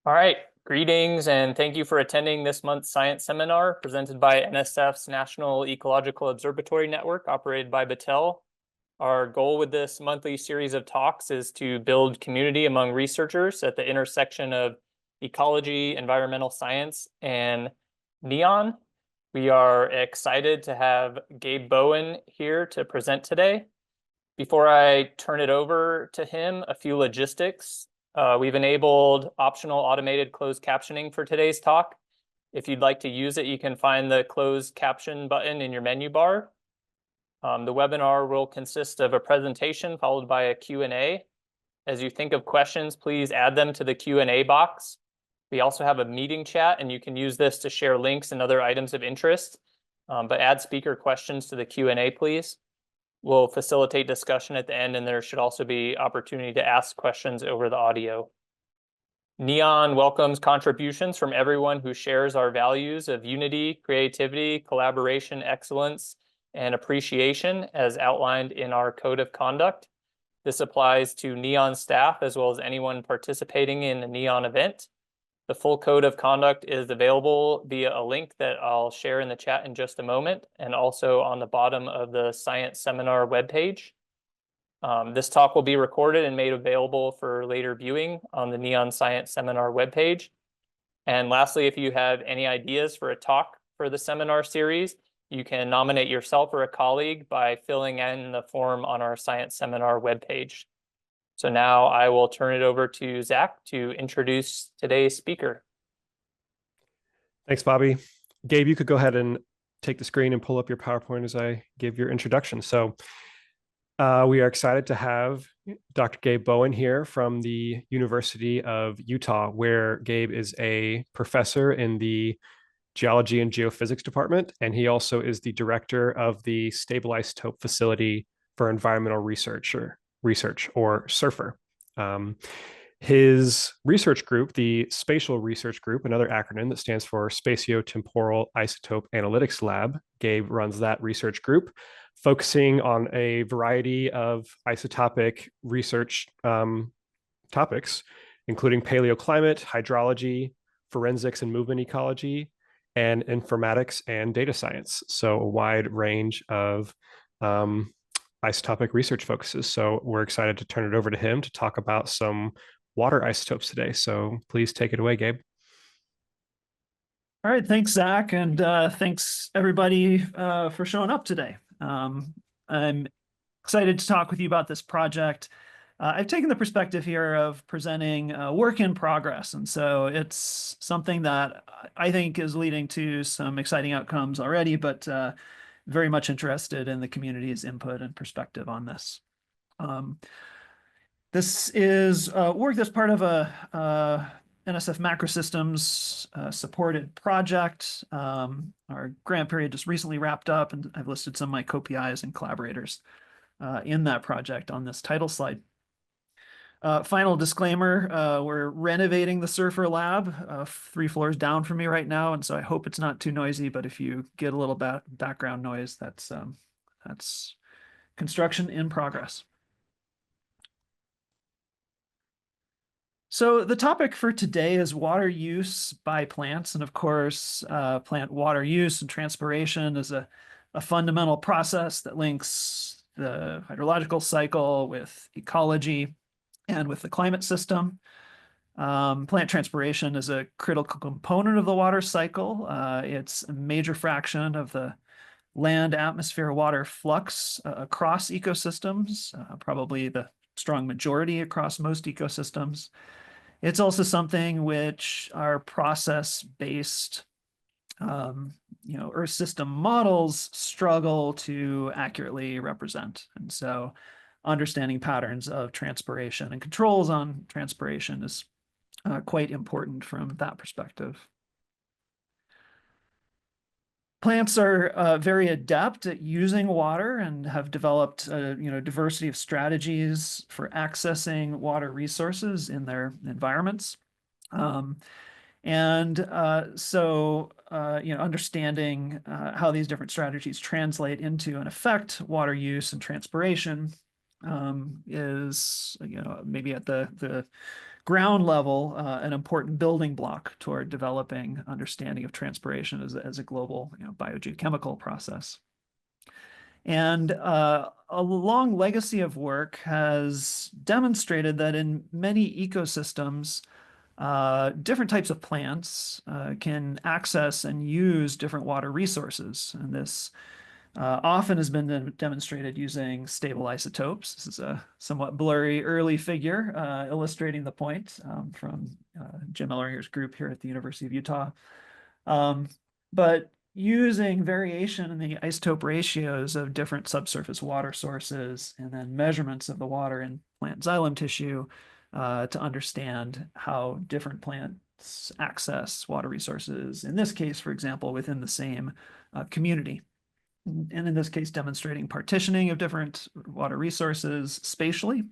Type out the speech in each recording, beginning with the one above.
All right, greetings and thank you for attending this month's science seminar presented by NSF's National Ecological Observatory Network, operated by Battelle. Our goal with this monthly series of talks is to build community among researchers at the intersection of ecology, environmental science, and neon. We are excited to have Gabe Bowen here to present today. Before I turn it over to him, a few logistics. We've enabled optional automated closed captioning for today's talk. If you'd like to use it, you can find the closed caption button in your menu bar. The webinar will consist of a presentation followed by a Q&A. As you think of questions, please add them to the Q&A box. We also have a meeting chat, and you can use this to share links and other items of interest. But add speaker questions to the Q&A, please. We'll facilitate discussion at the end, and there should also be opportunity to ask questions over the audio. NEON welcomes contributions from everyone who shares our values of unity, creativity, collaboration, excellence, and appreciation as outlined in our code of conduct. This applies to NEON staff as well as anyone participating in a NEON event. The full code of conduct is available via a link that I'll share in the chat in just a moment, and also on the bottom of the science seminar webpage. This talk will be recorded and made available for later viewing on the Neon Science Seminar webpage. And lastly, if you have any ideas for a talk for the seminar series, you can nominate yourself or a colleague by filling in the form on our science seminar webpage. So now I will turn it over to Zach to introduce today's speaker. Thanks, Bobby. Gabe, you could go ahead and take the screen and pull up your PowerPoint as I give your introduction. So we are excited to have Dr. Gabe Bowen here from the University of Utah, where Gabe is a professor in the Geology and Geophysics department, and he also is the director of the Stable Isotope Facility for Environmental Research, or SURFER. His research group, the Spatial Research Group, another acronym that stands for Spatiotemporal Isotope Analytics Lab, Gabe runs that research group, focusing on a variety of isotopic research topics, including paleoclimate, hydrology, forensics and movement ecology, and informatics and data science. So a wide range of isotopic research focuses. So we're excited to turn it over to him to talk about some water isotopes today. So please take it away, Gabe. All right, thanks, Zach, and thanks everybody for showing up today. I'm excited to talk with you about this project. I've taken the perspective here of presenting work in progress, and so it's something that I think is leading to some exciting outcomes already, but very much interested in the community's input and perspective on this. This is work that's part of a NSF Macrosystems supported project. Our grant period just recently wrapped up, and I've listed some of my co-PIs and collaborators in that project on this title slide. Final disclaimer, we're renovating the SURFER lab 3 floors down from me right now, and so I hope it's not too noisy, but if you get a little background noise, that's construction in progress. So the topic for today is water use by plants, and of course, plant water use and transpiration is a fundamental process that links the hydrological cycle with ecology and with the climate system. Plant transpiration is a critical component of the water cycle. It's a major fraction of the land-atmosphere water flux across ecosystems, probably the strong majority across most ecosystems. It's also something which our process-based Earth system models struggle to accurately represent. And so understanding patterns of transpiration and controls on transpiration is quite important from that perspective. Plants are very adept at using water and have developed a diversity of strategies for accessing water resources in their environments. Understanding how these different strategies translate into and affect water use and transpiration is maybe at the ground level, an important building block toward developing understanding of transpiration as a global, biogeochemical process. And a long legacy of work has demonstrated that in many ecosystems, different types of plants can access and use different water resources. And this often has been demonstrated using stable isotopes. This is a somewhat blurry early figure illustrating the point from Jim Elleringer's group here at the University of Utah. But using variation in the isotope ratios of different subsurface water sources and then measurements of the water in plant xylem tissue to understand how different plants access water resources, in this case, for example, within the same community. And in this case, demonstrating partitioning of different water resources spatially,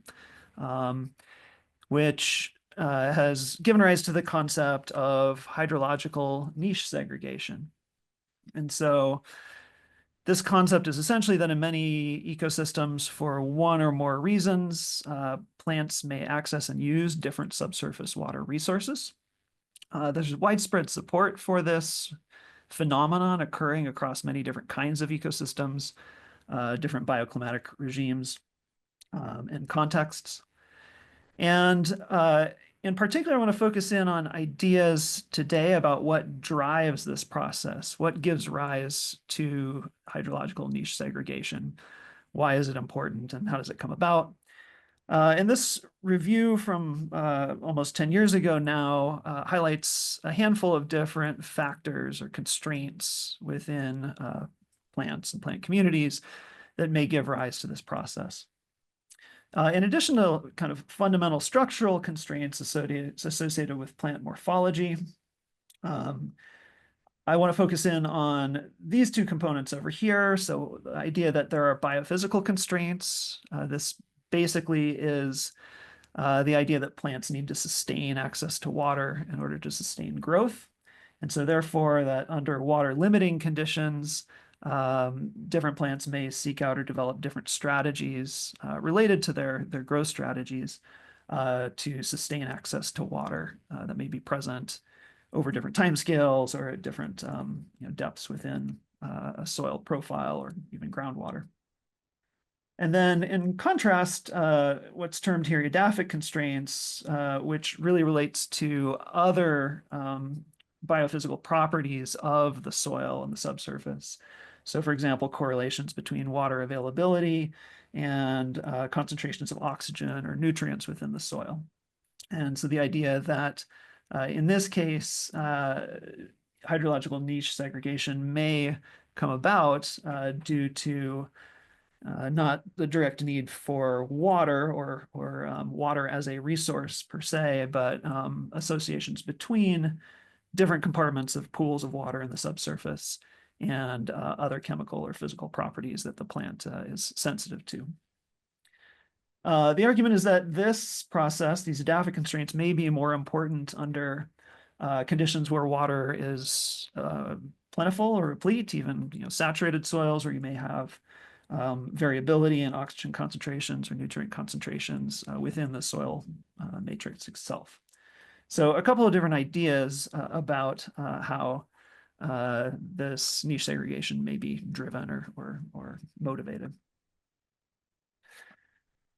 which has given rise to the concept of hydrological niche segregation. And so this concept is essentially that in many ecosystems, for one or more reasons, plants may access and use different subsurface water resources. There's widespread support for this phenomenon occurring across many different kinds of ecosystems, different bioclimatic regimes and contexts. And in particular, I want to focus in on ideas today about what drives this process, what gives rise to hydrological niche segregation, why is it important, and how does it come about? And this review from almost 10 years ago now highlights a handful of different factors or constraints within plants and plant communities that may give rise to this process. In addition to kind of fundamental structural constraints associated with plant morphology, I want to focus in on these two components over here. So the idea that there are biophysical constraints. This basically is the idea that plants need to sustain access to water in order to sustain growth. And so therefore that under water limiting conditions, different plants may seek out or develop different strategies related to their growth strategies to sustain access to water that may be present over different timescales or at different depths within a soil profile or even groundwater. And then in contrast, what's termed here edaphic constraints, which really relates to other biophysical properties of the soil and the subsurface. So for example, correlations between water availability and concentrations of oxygen or nutrients within the soil. And so the idea that in this case, hydrological niche segregation may come about due to not the direct need for water or water as a resource per se, but associations between different compartments of pools of water in the subsurface and other chemical or physical properties that the plant is sensitive to. The argument is that this process, these edaphic constraints, may be more important under conditions where water is plentiful or replete, even saturated soils where you may have variability in oxygen concentrations or nutrient concentrations within the soil matrix itself. So a couple of different ideas about how this niche segregation may be driven or motivated.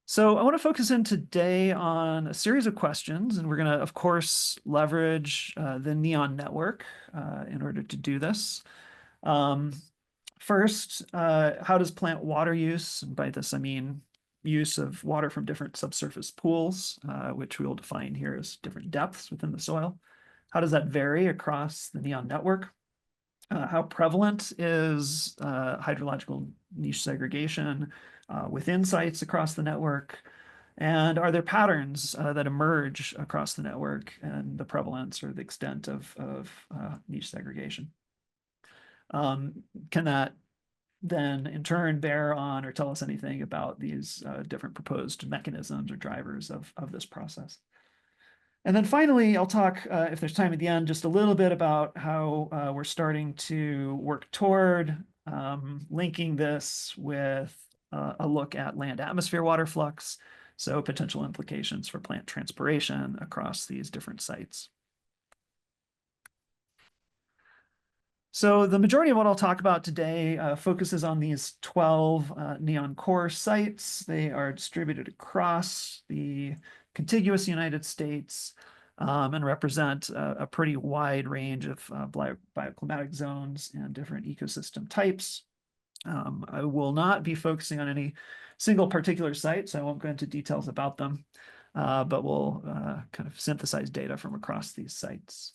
So I want to focus in today on a series of questions, and we're going to, of course, leverage the NEON network in order to do this. First, how does plant water use, and by this I mean use of water from different subsurface pools, which we will define here as different depths within the soil. How does that vary across the NEON network? How prevalent is hydrological niche segregation within sites across the network? And are there patterns that emerge across the network and the prevalence or the extent of niche segregation? Can that then in turn bear on or tell us anything about these different proposed mechanisms or drivers of this process? And then finally, I'll talk, if there's time at the end, just a little bit about how we're starting to work toward linking this with a look at land atmosphere water flux So potential implications for plant transpiration across these different sites. So the majority of what I'll talk about today focuses on these 12 neon core sites. They are distributed across the contiguous United States and represent a pretty wide range of bioclimatic zones and different ecosystem types. I will not be focusing on any single particular site, so I won't go into details about them, but we'll kind of synthesize data from across these sites.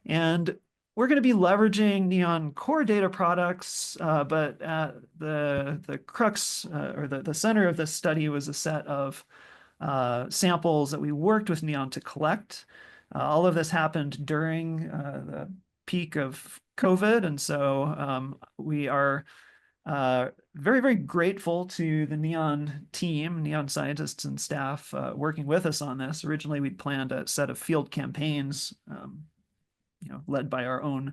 And we're going to be leveraging neon core data products, but at the crux or the center of this study was a set of samples that we worked with neon to collect. All of this happened during the peak of COVID, and so we are very, very grateful to the neon team, neon scientists and staff working with us on this. Originally, we'd planned a set of field campaigns, led by our own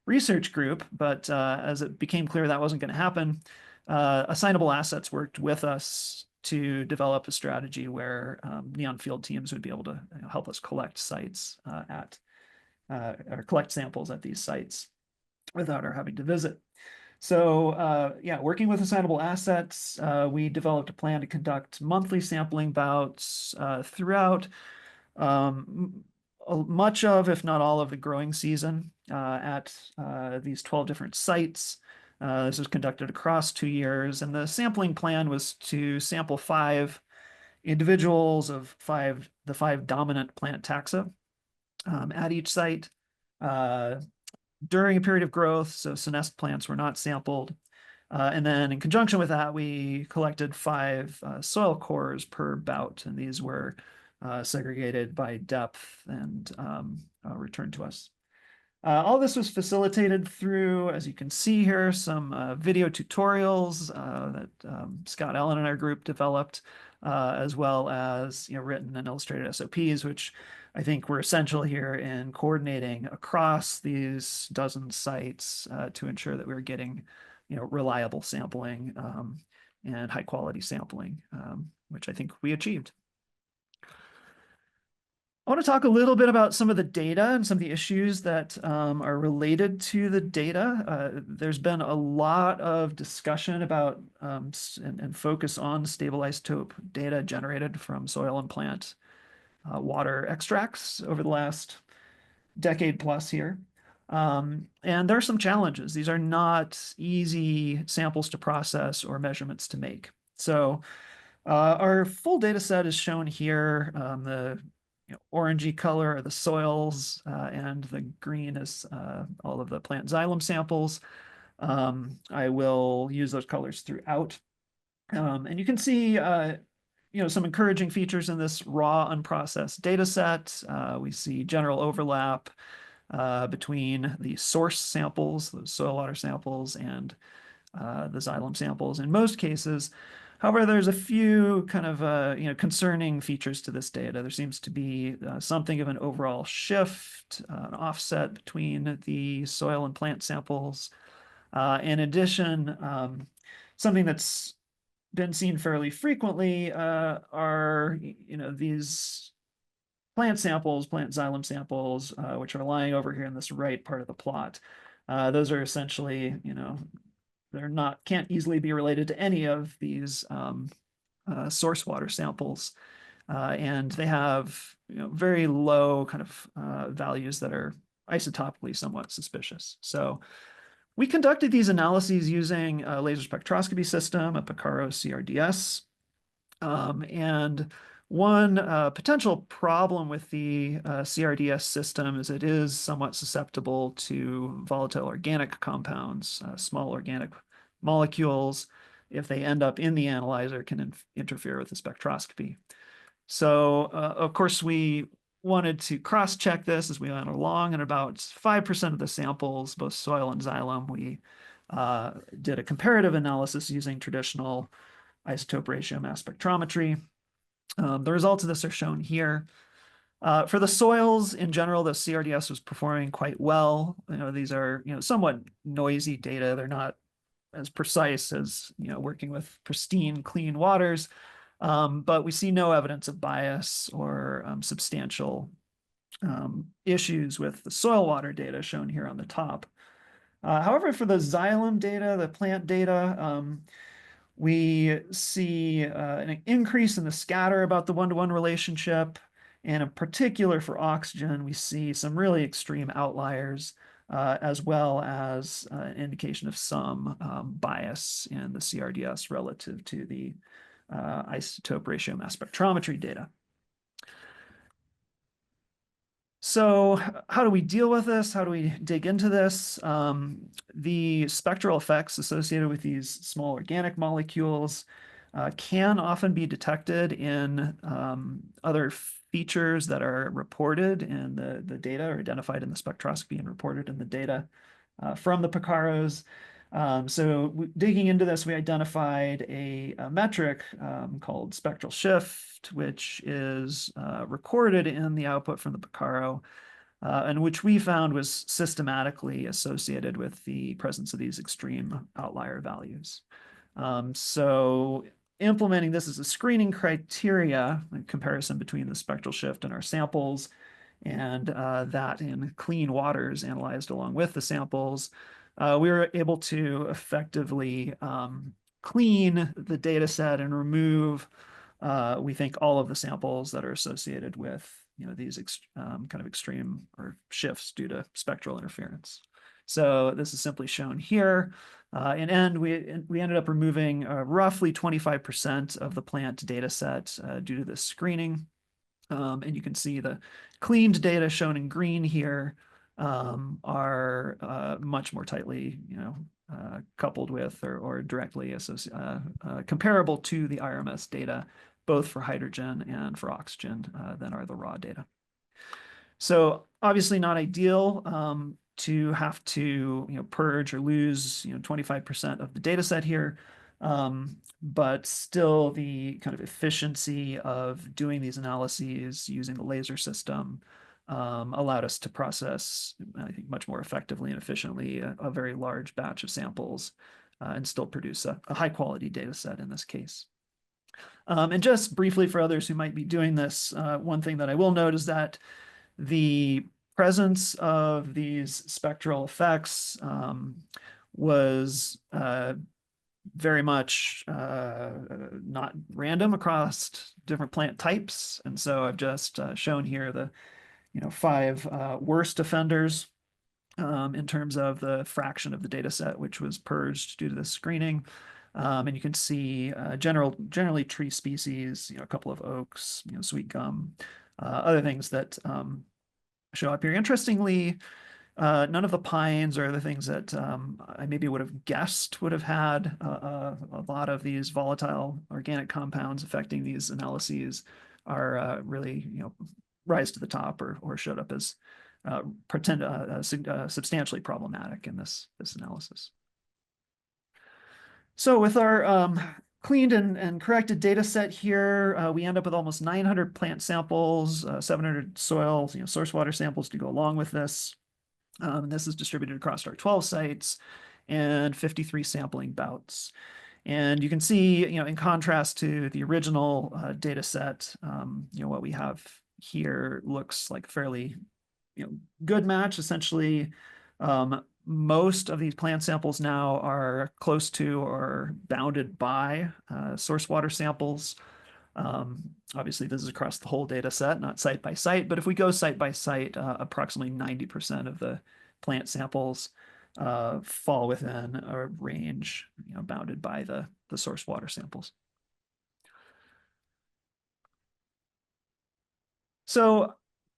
research group, but as it became clear that wasn't going to happen, Assignable Assets worked with us to develop a strategy where neon field teams would be able to help us collect sites or collect samples at these sites without our having to visit. So working with Assignable Assets, we developed a plan to conduct monthly sampling bouts throughout much of, if not all of, the growing season at these 12 different sites. This was conducted across 2 years, and the sampling plan was to sample 5 individuals of the 5 dominant plant taxa at each site during a period of growth, so senesced plants were not sampled. And then in conjunction with that, we collected 5 soil cores per bout, and these were segregated by depth and returned to us. All this was facilitated through, as you can see here, some video tutorials that Scott Allen and our group developed, as well as written and illustrated SOPs, which I think were essential here in coordinating across these dozen sites to ensure that we were getting reliable sampling and high quality sampling, which I think we achieved. I want to talk a little bit about some of the data and some of the issues that are related to the data. There's been a lot of discussion about and focus on stable isotope data generated from soil and plant water extracts over the last decade plus here. And there are some challenges. These are not easy samples to process or measurements to make. So our full data set is shown here. The orangey color are the soils, and the green is all of the plant xylem samples. I will use those colors throughout. And you can see some encouraging features in this raw unprocessed data set. We see general overlap between the source samples, the soil water samples, and the xylem samples in most cases. However, there's a few kind of concerning features to this data. There seems to be something of an overall shift, an offset between the soil and plant samples. In addition, something that's been seen fairly frequently are these plant samples, plant xylem samples, which are lying over here in this right part of the plot. Those are essentially, can't easily be related to any of these source water samples. And they have very low kind of values that are isotopically somewhat suspicious. So we conducted these analyses using a laser spectroscopy system, a Picaro CRDS. And one potential problem with the CRDS system is it is somewhat susceptible to volatile organic compounds, small organic molecules. If they end up in the analyzer, can interfere with the spectroscopy. So, of course, we wanted to cross-check this as we went along, and about 5% of the samples, both soil and xylem, we did a comparative analysis using traditional isotope ratio mass spectrometry. The results of this are shown here. For the soils in general, the CRDS was performing quite well. These are somewhat noisy data. They're not as precise as working with pristine, clean waters. But we see no evidence of bias or substantial issues with the soil water data shown here on the top. However, for the xylem data, the plant data, we see an increase in the scatter about the one-to-one relationship. And in particular for oxygen, we see some really extreme outliers, as well as an indication of some bias in the CRDS relative to the isotope ratio mass spectrometry data. So how do we deal with this? How do we dig into this? The spectral effects associated with these small organic molecules can often be detected in other features that are reported in the data, or identified in the spectroscopy and reported in the data from the picaros. Digging into this, we identified a metric called spectral shift, which is recorded in the output from the picaro, and which we found was systematically associated with the presence of these extreme outlier values. So implementing this as a screening criteria, in comparison between the spectral shift in our samples and that in clean waters analyzed along with the samples, we were able to effectively clean the data set and remove, we think, all of the samples that are associated with these kind of extreme or shifts due to spectral interference. So this is simply shown here. In end, we ended up removing roughly 25% of the plant data set due to this screening. And you can see the cleaned data shown in green here are much more tightly, coupled with or directly comparable to the IRMS data, both for hydrogen and for oxygen, than are the raw data. So obviously not ideal to have to purge or lose 25% of the data set here. But still the kind of efficiency of doing these analyses using the laser system allowed us to process, I think, much more effectively and efficiently a very large batch of samples and still produce a high quality data set in this case. And just briefly for others who might be doing this, one thing that I will note is that the presence of these spectral effects was very much not random across different plant types. And so I've just shown here the 5 worst offenders in terms of the fraction of the data set which was purged due to this screening. And you can see generally tree species, a couple of oaks, sweet gum, other things that show up here. Interestingly, none of the pines or other things that I maybe would have guessed would have had a lot of these volatile organic compounds affecting these analyses are really, rise to the top or showed up as substantially problematic in this analysis. So with our cleaned and corrected data set here, we end up with almost 900 plant samples, 700 soil, source water samples to go along with this. This is distributed across our 12 sites and 53 sampling bouts. And you can see, in contrast to the original data set, what we have here looks like fairly, good match. Essentially, most of these plant samples now are close to or bounded by source water samples. Obviously, this is across the whole data set, not site by site, but if we go site by site, approximately 90% of the plant samples fall within a range bounded by the source water samples. So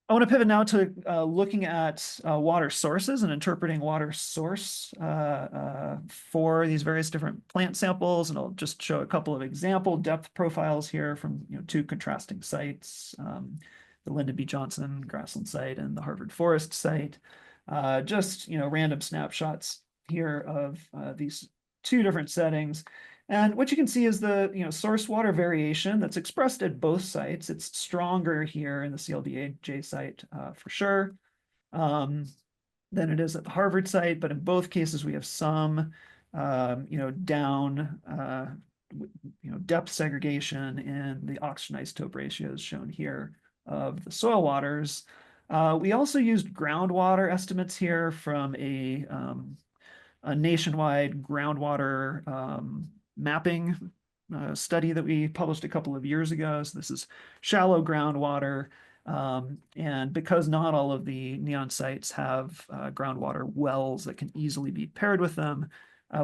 I want to pivot now to looking at water sources and interpreting water source for these various different plant samples. And I'll just show a couple of example depth profiles here from 2 contrasting sites, the Lyndon B. Johnson grassland site and the Harvard Forest site. Just random snapshots here of these 2 different settings. And what you can see is the source water variation that's expressed at both sites. It's stronger here in the CLDJ site for sure than it is at the Harvard site. But in both cases, we have some down depth segregation in the oxygen isotope ratios shown here of the soil waters. We also used groundwater estimates here from a nationwide groundwater mapping study that we published a couple of years ago. So this is shallow groundwater. And because not all of the NEON sites have groundwater wells that can easily be paired with them,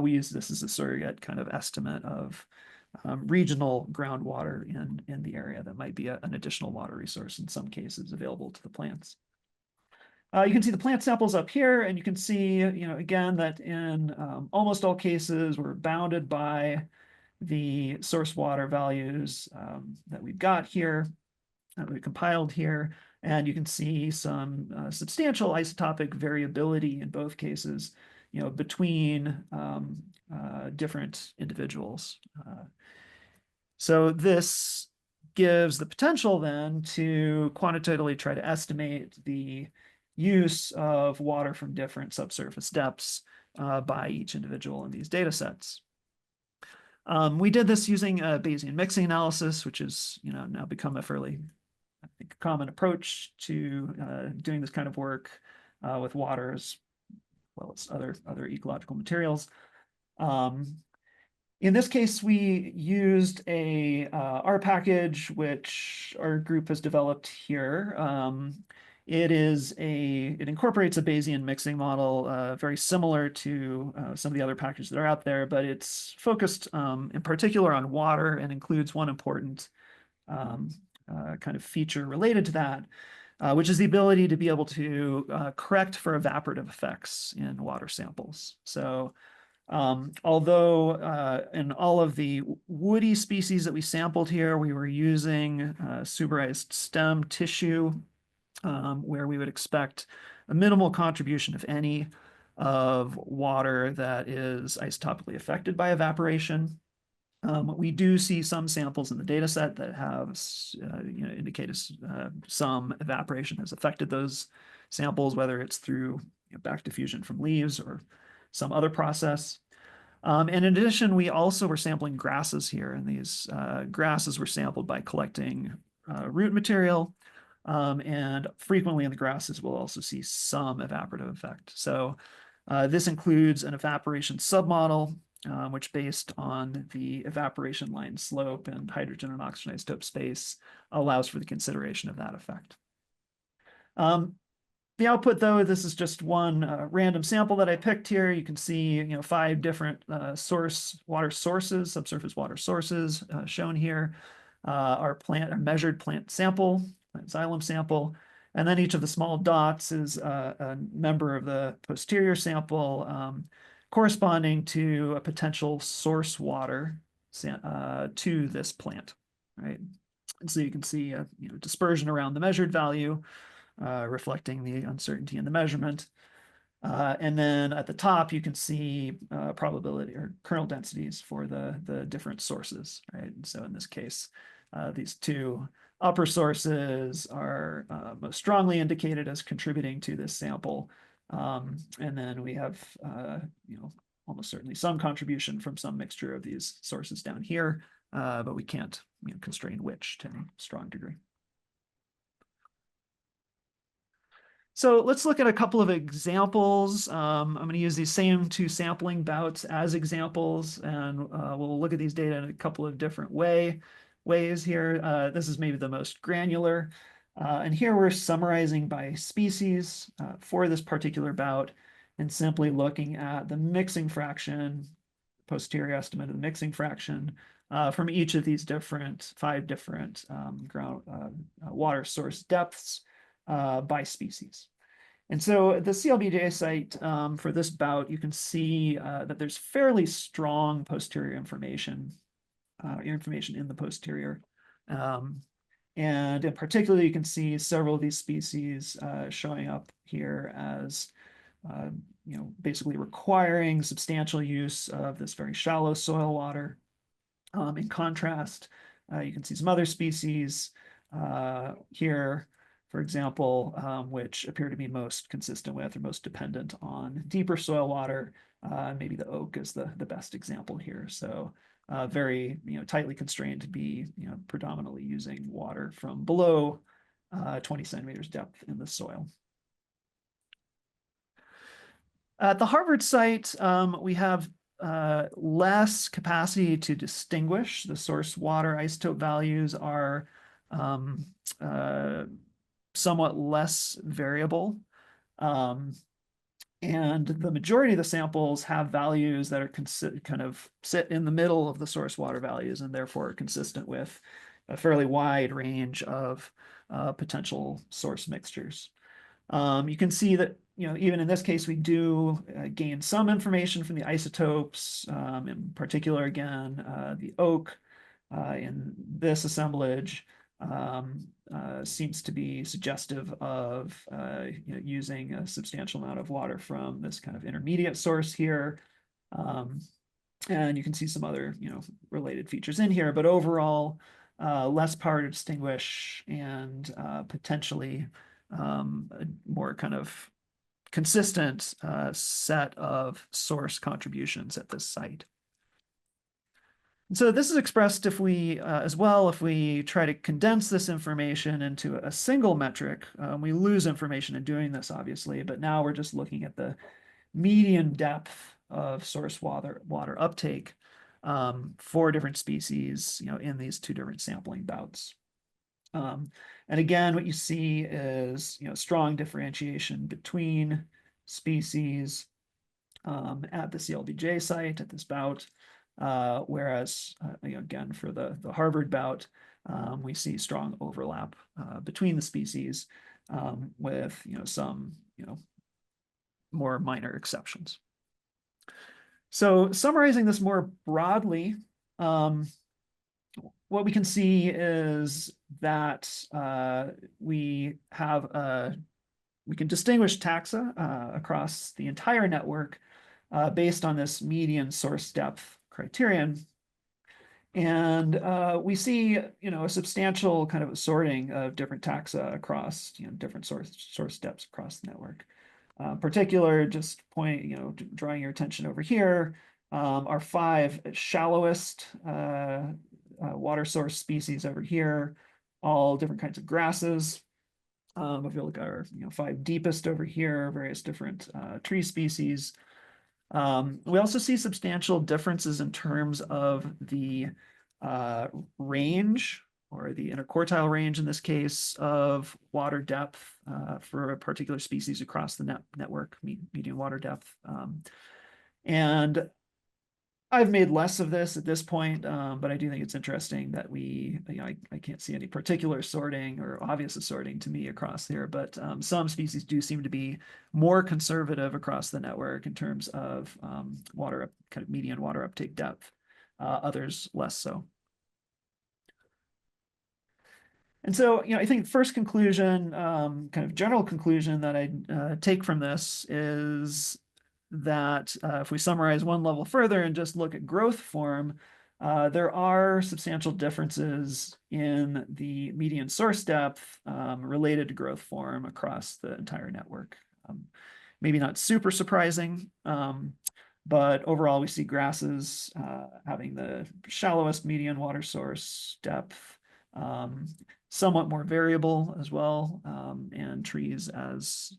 we use this as a surrogate kind of estimate of regional groundwater in the area that might be an additional water resource in some cases available to the plants. You can see the plant samples up here, and you can see, again, that in almost all cases, we're bounded by the source water values that we've got here, that we compiled here. And you can see some substantial isotopic variability in both cases, between different individuals. So this gives the potential then to quantitatively try to estimate the use of water from different subsurface depths by each individual in these data sets. We did this using a Bayesian mixing analysis, which is now become a fairly, I think, common approach to doing this kind of work with water as well as other ecological materials. In this case, we used a R package, which our group has developed here. It incorporates a Bayesian mixing model, very similar to some of the other packages that are out there, but it's focused in particular on water and includes one important kind of feature related to that, which is the ability to be able to correct for evaporative effects in water samples. So although in all of the woody species that we sampled here, we were using suberized stem tissue, where we would expect a minimal contribution, if any, of water that is isotopically affected by evaporation. We do see some samples in the data set that have indicated some evaporation has affected those samples, whether it's through back diffusion from leaves or some other process. And in addition, we also were sampling grasses here, and these grasses were sampled by collecting root material. And frequently in the grasses, we'll also see some evaporative effect. So this includes an evaporation submodel, which based on the evaporation line slope and hydrogen and oxygen isotope space allows for the consideration of that effect. The output, though, this is just one random sample that I picked here. You can see, 5 different water sources, subsurface water sources shown here. Our measured plant sample, plant xylem sample, and then each of the small dots is a member of the posterior sample corresponding to a potential source water to this plant, right? And so you can see dispersion around the measured value, reflecting the uncertainty in the measurement. And then at the top, you can see probability or kernel densities for the different sources, right? And so in this case, these 2 upper sources are most strongly indicated as contributing to this sample. And then we have, almost certainly some contribution from some mixture of these sources down here, but we can't constrain which to any strong degree. So let's look at a couple of examples. I'm going to use these same 2 sampling bouts as examples, and we'll look at these data in a couple of different ways here. This is maybe the most granular. And here we're summarizing by species for this particular bout and simply looking at the mixing fraction, posterior estimate of the mixing fraction from each of these 5 different water source depths by species. And so the CLBJ site for this bout, you can see that there's fairly strong posterior information in the posterior. And in particular, you can see several of these species showing up here as basically requiring substantial use of this very shallow soil water. In contrast, you can see some other species here, for example, which appear to be most consistent with or most dependent on deeper soil water. Maybe the oak is the best example here. So very tightly constrained to be predominantly using water from below 20 centimeters depth in the soil. At the Harvard site, we have less capacity to distinguish. The source water isotope values are somewhat less variable. And the majority of the samples have values that are kind of sit in the middle of the source water values, and therefore consistent with a fairly wide range of potential source mixtures. You can see that, even in this case, we do gain some information from the isotopes, in particular, again, the oak in this assemblage seems to be suggestive of using a substantial amount of water from this kind of intermediate source here. And you can see some other, related features in here, but overall, less power to distinguish and potentially a more kind of consistent set of source contributions at this site. And so this is expressed if we, as well, if we try to condense this information into a single metric. We lose information in doing this, obviously, but now we're just looking at the median depth of source water uptake for different species, in these two different sampling bouts. And again, what you see is, strong differentiation between species at the CLBJ site at this bout, whereas, again, for the Harvard bout, we see strong overlap between the species with, some, more minor exceptions. So summarizing this more broadly, what we can see is that we can distinguish taxa across the entire network based on this median source depth criterion. And we see, a substantial kind of assorting of different taxa across, different source depths across the network. Particular, just drawing your attention over here, are 5 shallowest water source species over here, all different kinds of grasses. If you look at our 5 deepest over here, various different tree species. We also see substantial differences in terms of the range, or the interquartile range in this case, of water depth for a particular species across the network, median water depth. And I've made less of this at this point, but I do think it's interesting that I can't see any particular sorting or obvious assorting to me across here, but some species do seem to be more conservative across the network in terms of kind of median water uptake depth, others less so. And so, I think first conclusion, kind of general conclusion that I take from this is that if we summarize one level further and just look at growth form, there are substantial differences in the median source depth related to growth form across the entire network. Maybe not super surprising, but overall we see grasses having the shallowest median water source depth, somewhat more variable as well, and trees as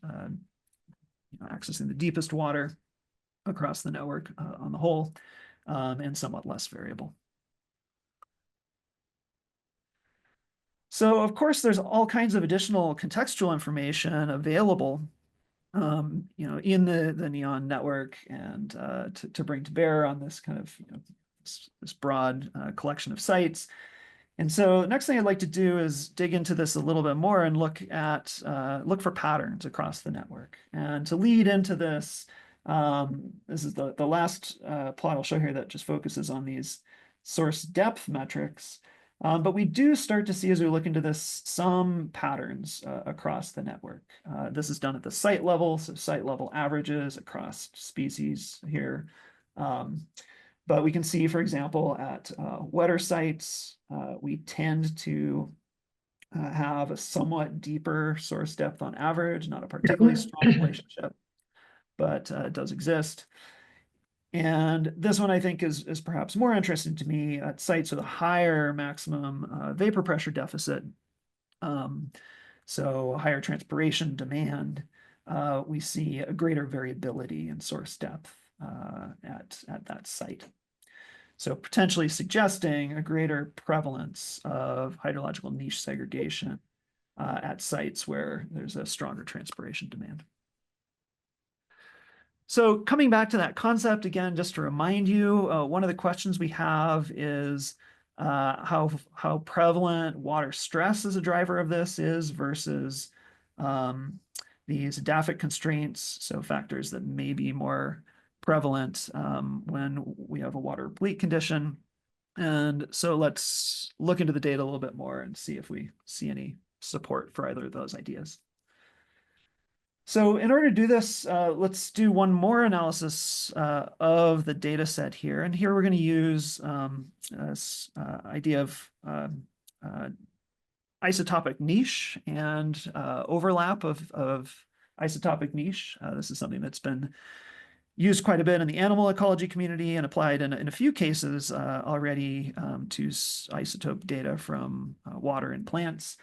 accessing the deepest water across the network on the whole, and somewhat less variable. So, of course, there's all kinds of additional contextual information available, in the NEON network, and to bring to bear on this kind of this broad collection of sites. And so the next thing I'd like to do is dig into this a little bit more and look for patterns across the network. And to lead into this, this is the last plot I'll show here that just focuses on these source depth metrics. But we do start to see, as we look into this, some patterns across the network. This is done at the site level, so site level averages across species here. But we can see, for example, at wetter sites, we tend to have a somewhat deeper source depth on average, not a particularly strong relationship, but it does exist. And this one I think is perhaps more interesting to me at sites with a higher maximum vapor pressure deficit. So higher transpiration demand, we see a greater variability in source depth at that site. So potentially suggesting a greater prevalence of hydrological niche segregation at sites where there's a stronger transpiration demand. So coming back to that concept again, just to remind you, one of the questions we have is how prevalent water stress as a driver of this is versus these edaphic constraints, so factors that may be more prevalent when we have a water bleak condition. And so let's look into the data a little bit more and see if we see any support for either of those ideas. So in order to do this, let's do one more analysis of the data set here. And here we're going to use this idea of isotopic niche and overlap of isotopic niche. This is something that's been used quite a bit in the animal ecology community and applied in a few cases already to isotope data from water and plants.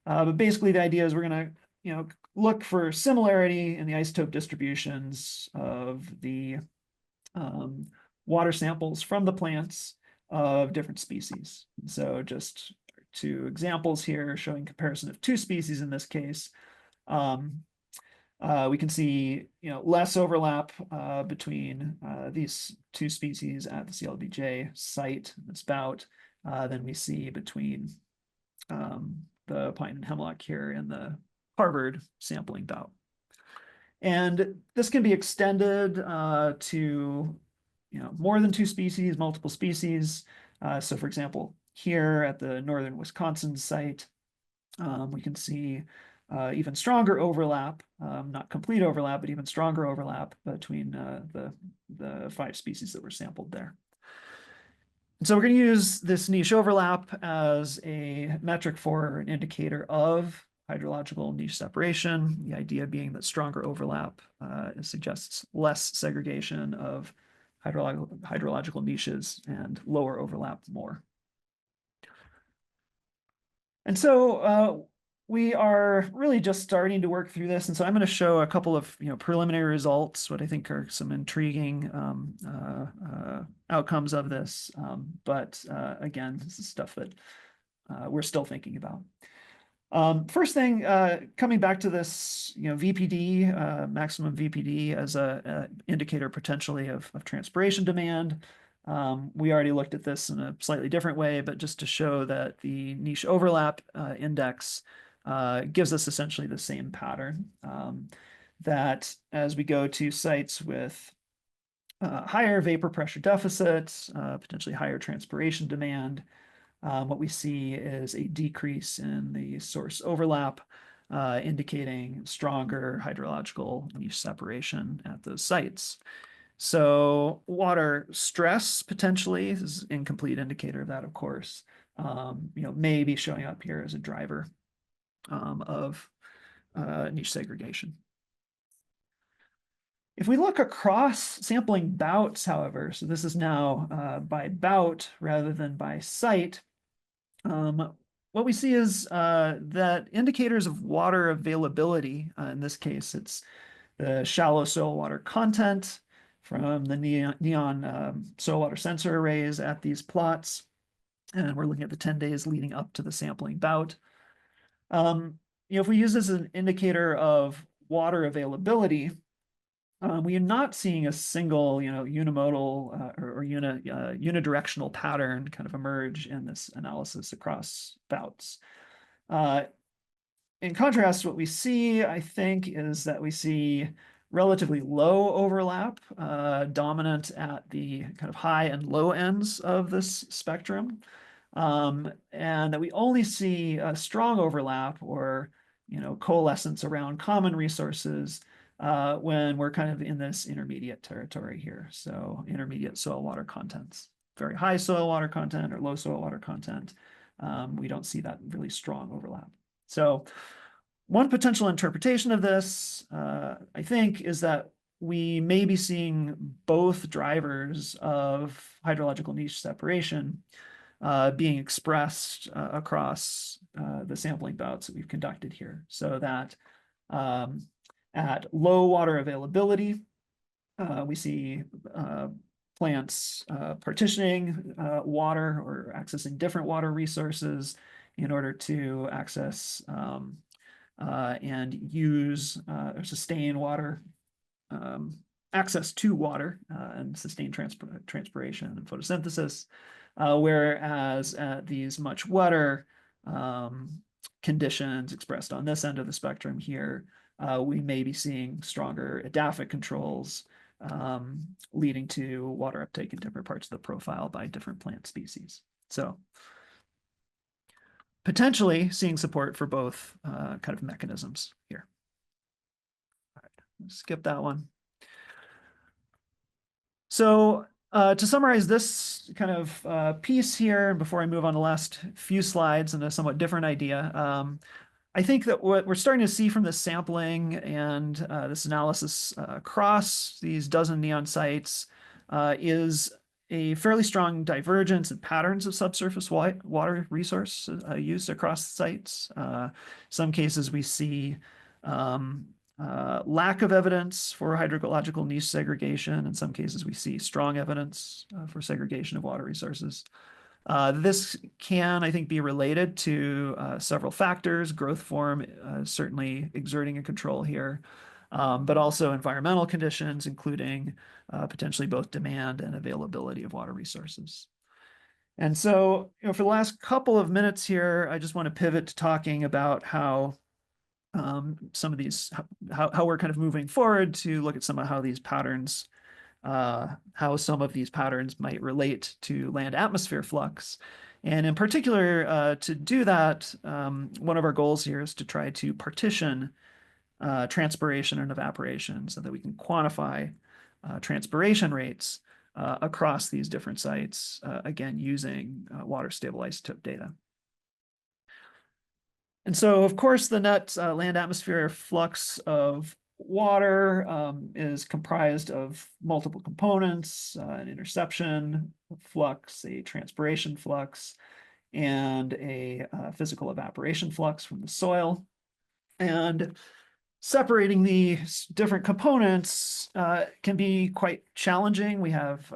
But basically the idea is we're going to, look for similarity in the isotope distributions of the water samples from the plants of different species. So just two examples here showing comparison of two species in this case. We can see, less overlap between these two species at the CLBJ site, the spout, than we see between the pine and hemlock here in the Harvard sampling bout. And this can be extended to more than two species, multiple species. So for example, here at the northern Wisconsin site, we can see even stronger overlap, not complete overlap, but even stronger overlap between the 5 species that were sampled there. And so we're going to use this niche overlap as a metric for an indicator of hydrological niche separation, the idea being that stronger overlap suggests less segregation of hydrological niches and lower overlap more. And so we are really just starting to work through this. And so I'm going to show a couple of preliminary results, what I think are some intriguing outcomes of this. But again, this is stuff that we're still thinking about. First thing, coming back to this, VPD, maximum VPD as a indicator potentially of transpiration demand. We already looked at this in a slightly different way, but just to show that the niche overlap index gives us essentially the same pattern, that as we go to sites with higher vapor pressure deficits, potentially higher transpiration demand, what we see is a decrease in the source overlap, indicating stronger hydrological niche separation at those sites. So water stress potentially is an incomplete indicator of that, of course, may be showing up here as a driver of niche segregation. If we look across sampling bouts, however, so this is now by bout rather than by site, what we see is that indicators of water availability, in this case, it's the shallow soil water content from the neon soil water sensor arrays at these plots. And we're looking at the 10 days leading up to the sampling bout. If we use this as an indicator of water availability, we are not seeing a single, unimodal or unidirectional pattern kind of emerge in this analysis across bouts. In contrast, what we see, I think, is that we see relatively low overlap, dominant at the kind of high and low ends of this spectrum, and that we only see a strong overlap or coalescence around common resources when we're kind of in this intermediate territory here. So intermediate soil water contents, very high soil water content or low soil water content. We don't see that really strong overlap. So one potential interpretation of this, I think, is that we may be seeing both drivers of hydrological niche separation being expressed across the sampling bouts that we've conducted here. So that at low water availability, we see plants partitioning water or accessing different water resources in order to access and use or sustain water, access to water and sustain transpiration and photosynthesis. Whereas at these much wetter conditions expressed on this end of the spectrum here, we may be seeing stronger edaphic controls leading to water uptake in different parts of the profile by different plant species. So potentially seeing support for both kind of mechanisms here. All right, skip that one. So to summarize this kind of piece here, before I move on to the last few slides and a somewhat different idea, I think that what we're starting to see from this sampling and this analysis across these dozen neon sites is a fairly strong divergence in patterns of subsurface water resource use across the sites. Some cases we see lack of evidence for hydrological niche segregation. In some cases, we see strong evidence for segregation of water resources. This can, I think, be related to several factors. Growth form certainly exerting a control here, but also environmental conditions, including potentially both demand and availability of water resources. And so, for the last couple of minutes here, I just want to pivot to talking about how some of these, how we're kind of moving forward to look at some of how these patterns, how some of these patterns might relate to land atmosphere flux. And in particular, to do that, one of our goals here is to try to partition transpiration and evaporation so that we can quantify transpiration rates across these different sites, again, using water stable isotope data. And so, of course, the net land atmosphere flux of water is comprised of multiple components, an interception flux, a transpiration flux, and a physical evaporation flux from the soil. And separating these different components can be quite challenging. We have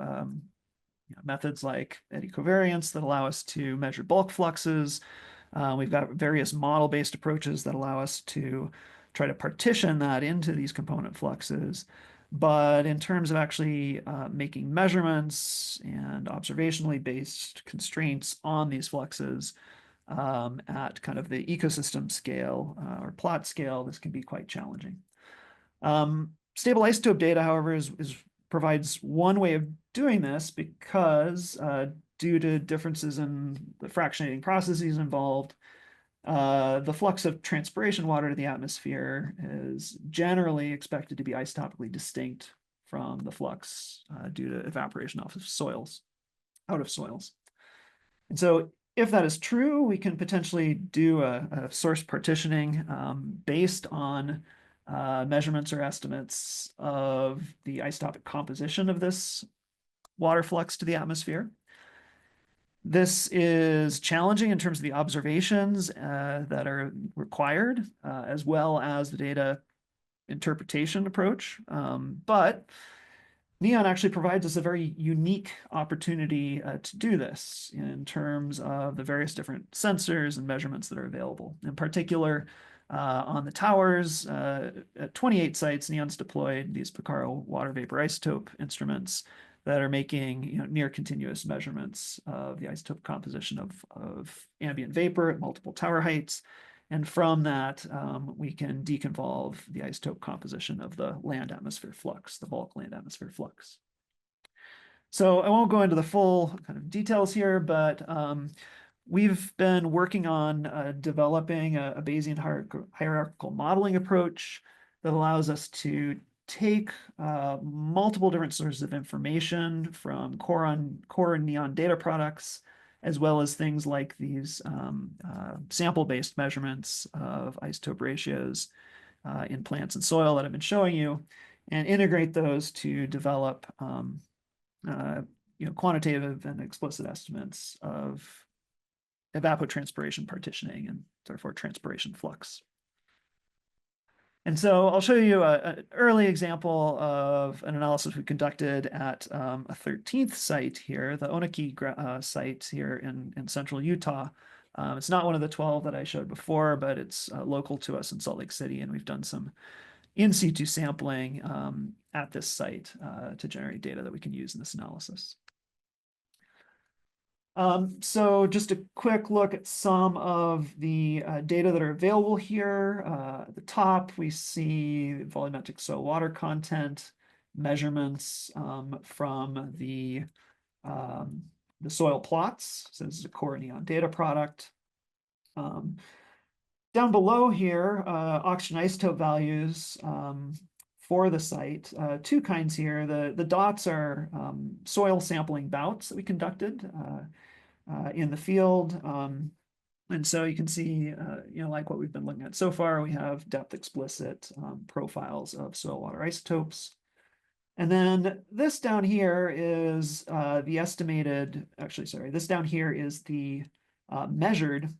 methods like eddy covariance that allow us to measure bulk fluxes. We've got various model-based approaches that allow us to try to partition that into these component fluxes. But in terms of actually making measurements and observationally based constraints on these fluxes at kind of the ecosystem scale or plot scale, this can be quite challenging. Stable isotope data, however, provides one way of doing this because due to differences in the fractionating processes involved, the flux of transpiration water to the atmosphere is generally expected to be isotopically distinct from the flux due to evaporation out of soils. And so if that is true, we can potentially do a source partitioning based on measurements or estimates of the isotopic composition of this water flux to the atmosphere. This is challenging in terms of the observations that are required, as well as the data interpretation approach. But NEON actually provides us a very unique opportunity to do this in terms of the various different sensors and measurements that are available. In particular, on the towers, at 28 sites, NEON's deployed these Picaro water vapor isotope instruments that are making near continuous measurements of the isotope composition of ambient vapor at multiple tower heights. And from that, we can deconvolve the isotope composition of the land atmosphere flux, the bulk land atmosphere flux. So I won't go into the full kind of details here, but we've been working on developing a Bayesian hierarchical modeling approach that allows us to take multiple different sources of information from core and NEON data products, as well as things like these sample-based measurements of isotope ratios in plants and soil that I've been showing you, and integrate those to develop quantitative and explicit estimates of evapotranspiration partitioning and therefore transpiration flux. And so I'll show you an early example of an analysis we conducted at a 13th site here, the Onaki site here in central Utah. It's not one of the 12 that I showed before, but it's local to us in Salt Lake City, and we've done some in situ sampling at this site to generate data that we can use in this analysis. So just a quick look at some of the data that are available here. At the top, we see volumetric soil water content measurements from the soil plots. So this is a core neon data product. Down below here, oxygen isotope values for the site. Two kinds here. The dots are soil sampling bouts that we conducted in the field. And so you can see, like what we've been looking at so far, we have depth explicit profiles of soil water isotopes. And then this down here is the estimated, this down here is the measured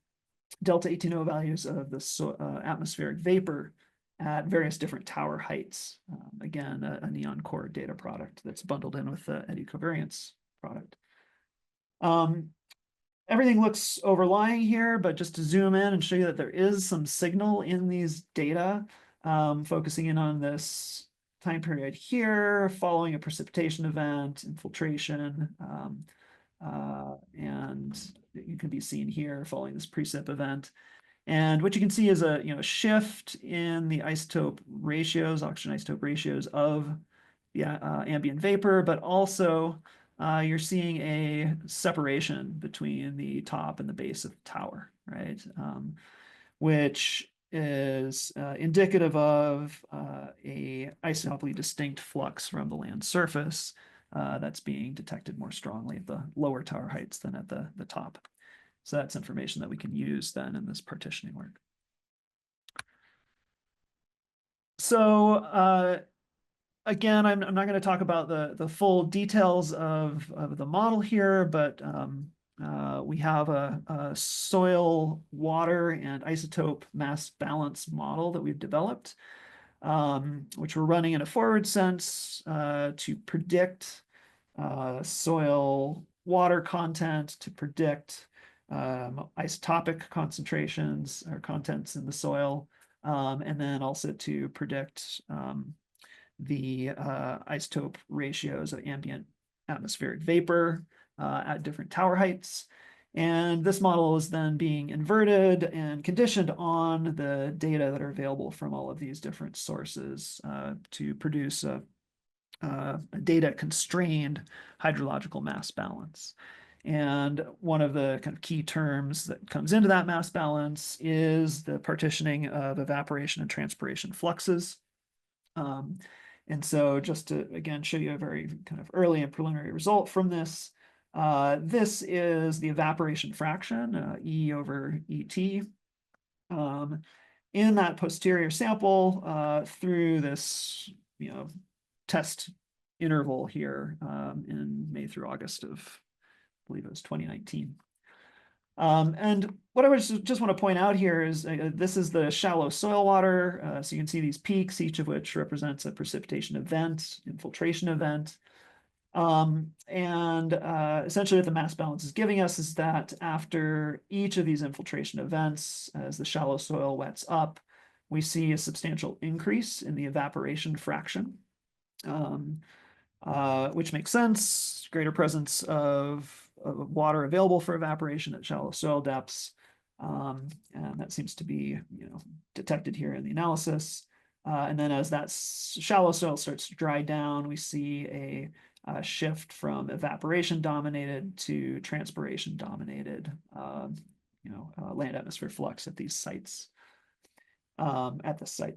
delta 18O values of the atmospheric vapor at various different tower heights. Again, a neon core data product that's bundled in with the eddy covariance product. Everything looks overlying here, but just to zoom in and show you that there is some signal in these data, focusing in on this time period here, following a precipitation event, infiltration, and you can be seen here following this precip event. And what you can see is a shift in the isotope ratios, oxygen isotope ratios of the ambient vapor, but also you're seeing a separation between the top and the base of the tower, right? Which is indicative of a isotopically distinct flux from the land surface that's being detected more strongly at the lower tower heights than at the top. So that's information that we can use then in this partitioning work. So again, I'm not going to talk about the full details of the model here, but we have a soil, water, and isotope mass balance model that we've developed, which we're running in a forward sense to predict soil water content, to predict isotopic concentrations or contents in the soil, and then also to predict the isotope ratios of ambient atmospheric vapor at different tower heights. And this model is then being inverted and conditioned on the data that are available from all of these different sources to produce a data constrained hydrological mass balance. And one of the kind of key terms that comes into that mass balance is the partitioning of evaporation and transpiration fluxes. And so just to, again, show you a very kind of early and preliminary result from this, this is the evaporation fraction, E over ET. In that posterior sample through this, test interval here in May through August of, I believe it was 2019. And what I would just want to point out here is this is the shallow soil water. So you can see these peaks, each of which represents a precipitation event, infiltration event. Essentially what the mass balance is giving us is that after each of these infiltration events, as the shallow soil wets up, we see a substantial increase in the evaporation fraction, which makes sense. Greater presence of water available for evaporation at shallow soil depths. And that seems to be, detected here in the analysis. And then as that shallow soil starts to dry down, we see a shift from evaporation dominated to transpiration dominated, land atmosphere flux at these sites, at this site.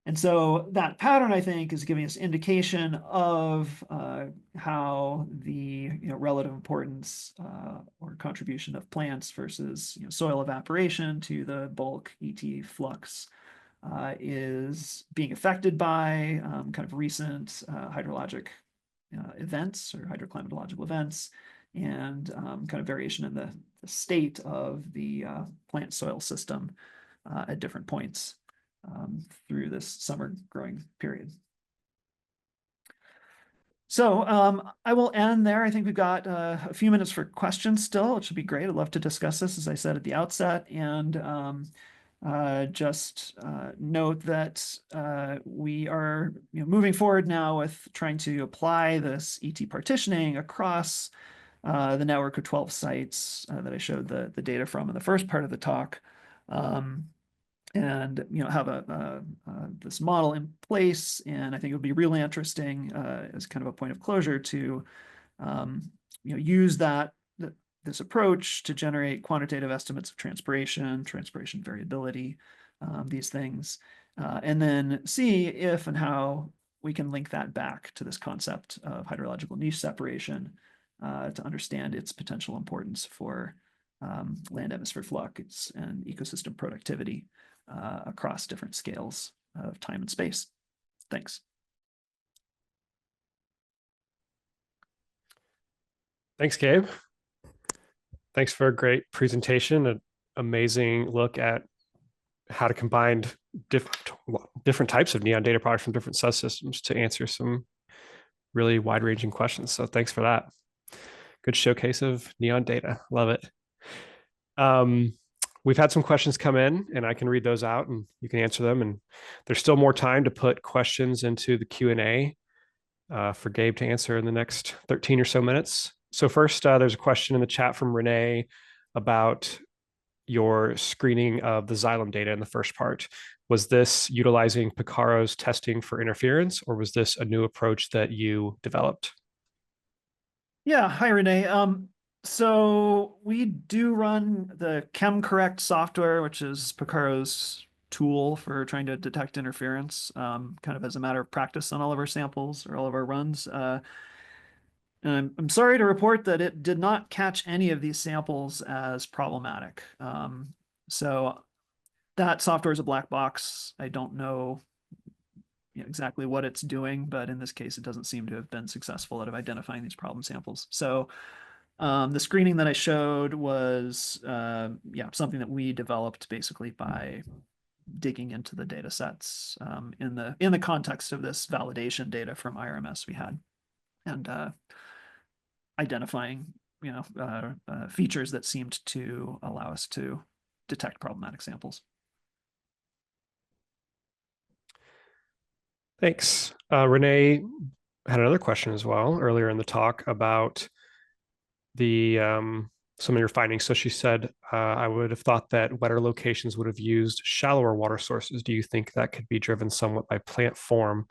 And so that pattern, I think, is giving us indication of how the relative importance or contribution of plants versus soil evaporation to the bulk ET flux is being affected by kind of recent hydrologic events or hydroclimatological events, and kind of variation in the state of the plant soil system at different points through this summer growing period. So I will end there. I think we've got a few minutes for questions still. It should be great. I'd love to discuss this, as I said at the outset. And just note that we are moving forward now with trying to apply this ET partitioning across the network of 12 sites that I showed the data from in the first part of the talk. And have this model in place, and I think it would be really interesting as kind of a point of closure to use this approach to generate quantitative estimates of transpiration variability, these things, and then see if and how we can link that back to this concept of hydrological niche separation to understand its potential importance for land atmosphere flux and ecosystem productivity across different scales of time and space. Thanks. Thanks, Gabe. Thanks for a great presentation, an amazing look at how to combine different types of neon data products from different subsystems to answer some really wide-ranging questions. So thanks for that. Good showcase of neon data. Love it. We've had some questions come in, and I can read those out and you can answer them. And there's still more time to put questions into the Q&A for Gabe to answer in the next 13 or so minutes. So first, there's a question in the chat from Renee about your screening of the xylem data in the first part. Was this utilizing Picaro's testing for interference, or was this a new approach that you developed? Yeah, hi, Renee. So we do run the ChemCorrect software, which is Picaro's tool for trying to detect interference, kind of as a matter of practice on all of our samples or all of our runs. And I'm sorry to report that it did not catch any of these samples as problematic. So that software is a black box. I don't know exactly what it's doing, but in this case, it doesn't seem to have been successful at identifying these problem samples. So the screening that I showed was something that we developed basically by digging into the data sets in the context of this validation data from IRMS we had, and identifying features that seemed to allow us to detect problematic samples. Thanks. Renee had another question as well earlier in the talk about the some of your findings. So she said, I would have thought that wetter locations would have used shallower water sources. Do you think that could be driven somewhat by plant form?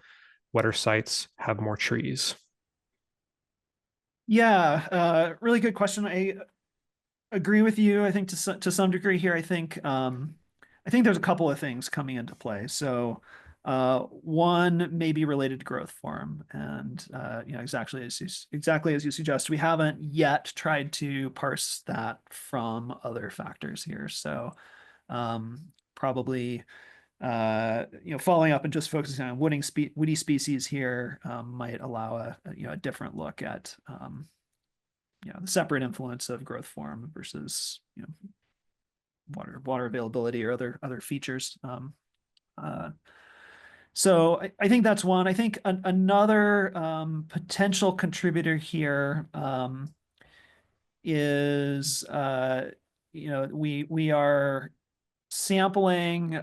Wetter sites have more trees. Yeah, really good question. I agree with you. I think to some degree here, I think there's a couple of things coming into play. So one may be related to growth form, and exactly as you suggest, we haven't yet tried to parse that from other factors here. So probably following up and just focusing on woody species here might allow a different look at the separate influence of growth form versus water availability or other features. So I think that's one. I think another potential contributor here is we are sampling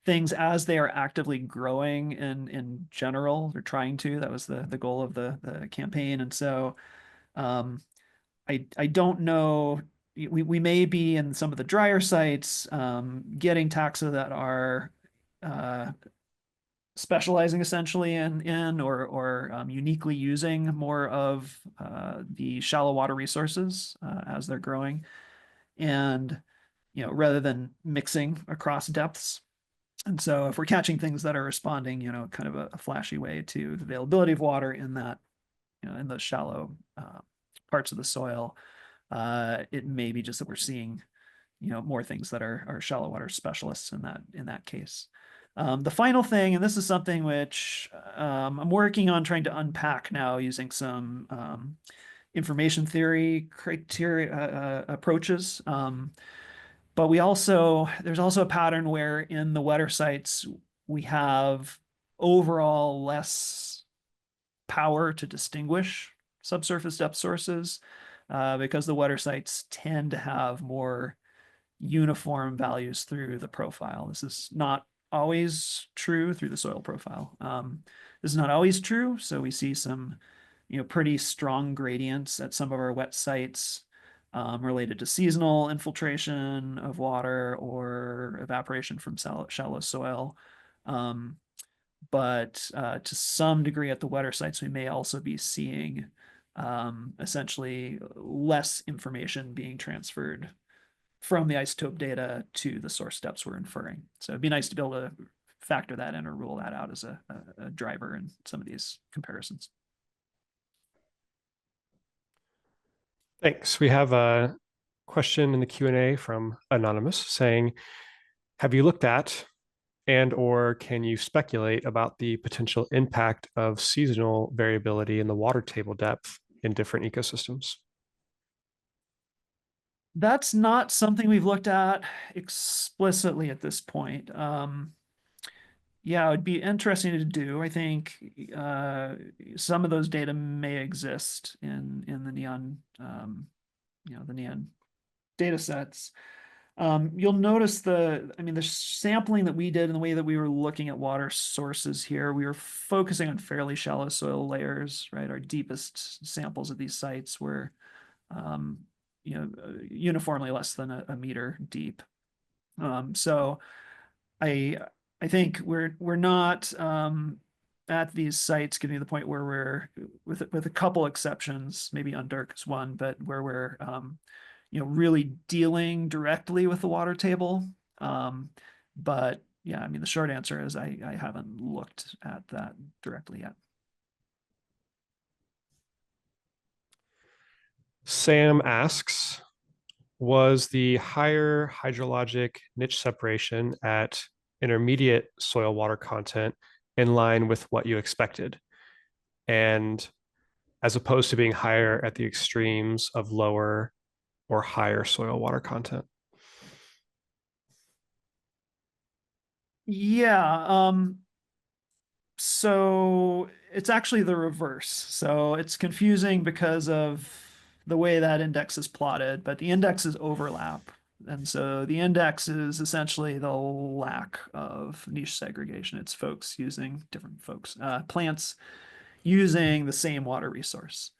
things as they are actively growing in general. They're trying to. That was the goal of the campaign, and so I don't know. We may be in some of the drier sites getting taxa that are specializing essentially in or uniquely using more of the shallow water resources as they're growing, and rather than mixing across depths. And so if we're catching things that are responding, kind of a flashy way to the availability of water in that, in those shallow parts of the soil, it may be just that we're seeing more things that are shallow water specialists in that case. The final thing, and this is something which I'm working on trying to unpack now using some information theory criteria approaches. But there's also a pattern where in the wetter sites, we have overall less power to distinguish subsurface depth sources because the wetter sites tend to have more uniform values through the profile. This is not always true through the soil profile. This is not always true. So we see some, pretty strong gradients at some of our wet sites related to seasonal infiltration of water or evaporation from shallow soil. But to some degree at the wetter sites, we may also be seeing essentially less information being transferred from the isotope data to the source depths we're inferring. So it'd be nice to be able to factor that in or rule that out as a driver in some of these comparisons. Thanks. We have a question in the Q&A from Anonymous saying, have you looked at and/or can you speculate about the potential impact of seasonal variability in the water table depth in different ecosystems? That's not something we've looked at explicitly at this point. Yeah, it would be interesting to do. I think some of those data may exist in the NEON, the NEON data sets. You'll notice the sampling that we did and the way that we were looking at water sources here, we were focusing on fairly shallow soil layers, right? Our deepest samples of these sites were, uniformly less than a meter deep. So I think we're not at these sites getting to the point where we're with a couple exceptions, maybe Undurk is one, but where we're really dealing directly with the water table. But yeah, the short answer is I haven't looked at that directly yet. Sam asks, was the higher hydrologic niche separation at intermediate soil water content in line with what you expected? And as opposed to being higher at the extremes of lower or higher soil water content? Yeah. So it's actually the reverse. So it's confusing because of the way that index is plotted, but the indexes overlap. And so the index is essentially the lack of niche segregation. It's plants using the same water resource.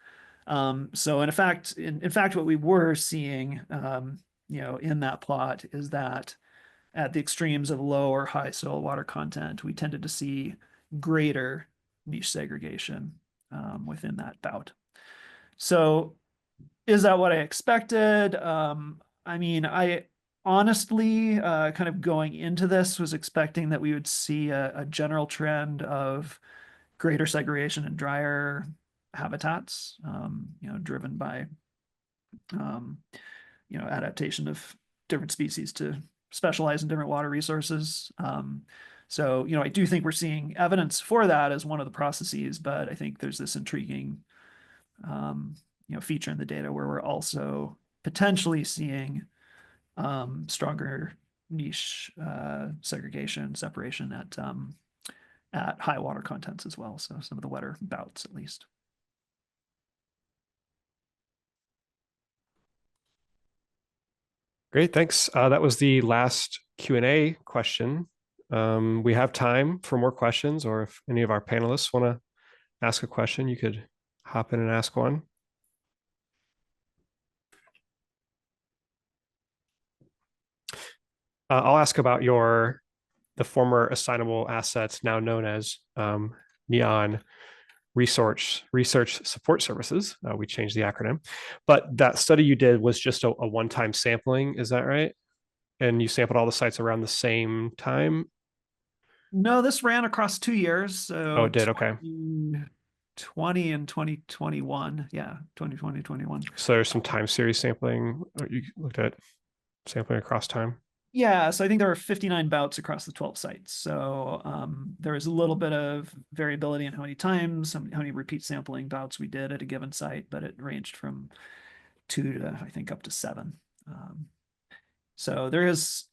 So in fact, what we were seeing, in that plot is that at the extremes of low or high soil water content, we tended to see greater niche segregation within that bout. So is that what I expected? I honestly, kind of going into this, was expecting that we would see a general trend of greater segregation in drier habitats, driven by, adaptation of different species to specialize in different water resources. So, I do think we're seeing evidence for that as one of the processes, but I think there's this intriguing, feature in the data where we're also potentially seeing stronger niche separation at high water contents as well. So some of the wetter bouts, at least. Great, thanks. That was the last Q&A question. We have time for more questions, or if any of our panelists want to ask a question, you could hop in and ask one. I'll ask about the former assignable assets, now known as NEON Research Support Services. We changed the acronym, but that study you did was just a one-time sampling. Is that right? And you sampled all the sites around the same time? No, this ran across 2 years. So oh, it did. Okay. 2020 and 2021. Yeah, 2020, 21. So there's some time series sampling you looked at. sampling across time? Yeah, so I think there were 59 bouts across the 12 sites. So there is a little bit of variability in how many times, how many repeat sampling bouts we did at a given site, but it ranged from 2 to, I think, up to 7. So there is,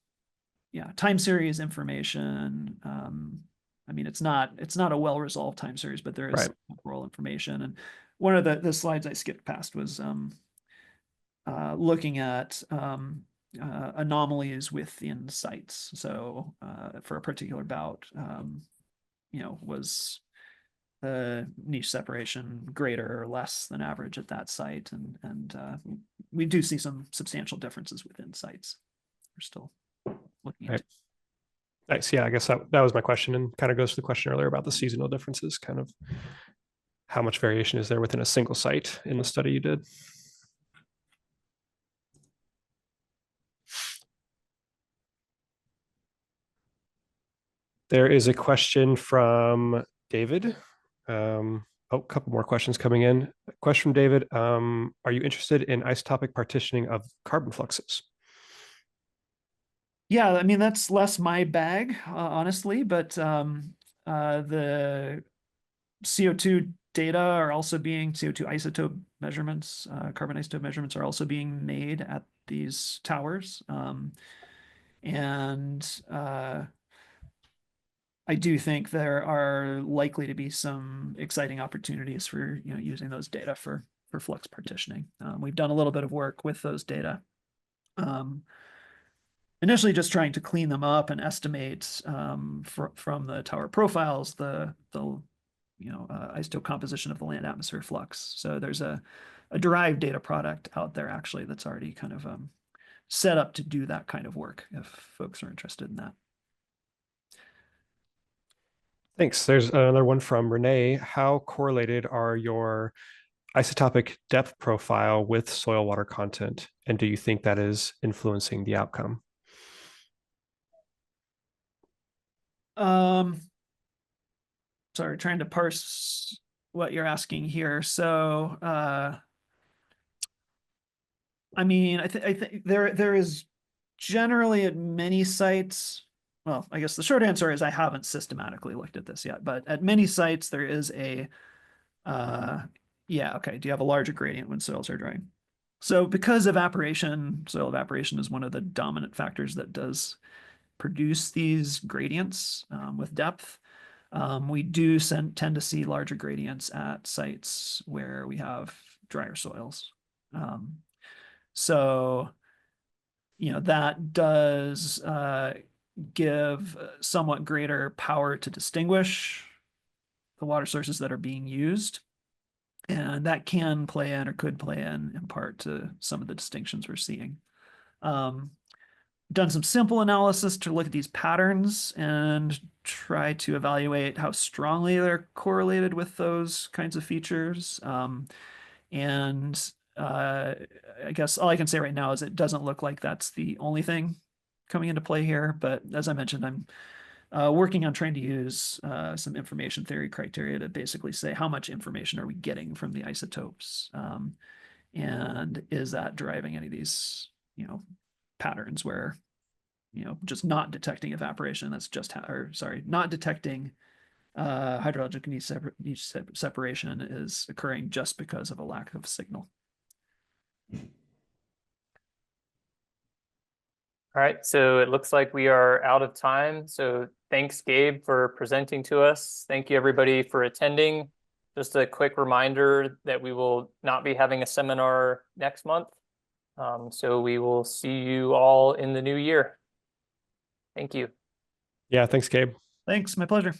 yeah, time series information. I mean, it's not a well-resolved time series, but there is temporal information. And one of the slides I skipped past was looking at anomalies within sites. So for a particular bout, was the niche separation greater or less than average at that site? And we do see some substantial differences within sites. We're still looking into. Nice. Yeah, I guess that was my question, and kind of goes to the question earlier about the seasonal differences, kind of how much variation is there within a single site in the study you did? There is a question from David. A couple more questions coming in. A question from David. Are you interested in isotopic partitioning of carbon fluxes? Yeah, I mean, that's less my bag, honestly, but the CO2 data are also being, CO2 isotope measurements, carbon isotope measurements are also being made at these towers. I do think there are likely to be some exciting opportunities for using those data for flux partitioning. We've done a little bit of work with those data. Initially, just trying to clean them up and estimate from the tower profiles the isotope composition of the land atmosphere flux. So there's a derived data product out there actually that's already kind of set up to do that kind of work if folks are interested in that. Thanks. There's another one from Renee. How correlated are your isotopic depth profile with soil water content? And do you think that is influencing the outcome? Sorry, trying to parse what you're asking here. So, I mean, I think there is generally at many sites. Well, I guess the short answer is I haven't systematically looked at this yet, but at many sites there is a, yeah, okay. Do you have a larger gradient when soils are drying? So because evaporation, soil evaporation is one of the dominant factors that does produce these gradients with depth. We do tend to see larger gradients at sites where we have drier soils. So, that does give somewhat greater power to distinguish the water sources that are being used. And that can play in or could play in part to some of the distinctions we're seeing. Done some simple analysis to look at these patterns and try to evaluate how strongly they're correlated with those kinds of features. I guess all I can say right now is it doesn't look like that's the only thing coming into play here. But as I mentioned, I'm working on trying to use some information theory criteria to basically say how much information are we getting from the isotopes, and is that driving any of these patterns where just not detecting evaporation, that's just not detecting hydrologic niche separation is occurring just because of a lack of signal. All right, so it looks like we are out of time. So thanks, Gabe, for presenting to us. Thank you, everybody, for attending. Just a quick reminder that we will not be having a seminar next month. So we will see you all in the new year. Thank you. Yeah, thanks, Gabe. Thanks, my pleasure.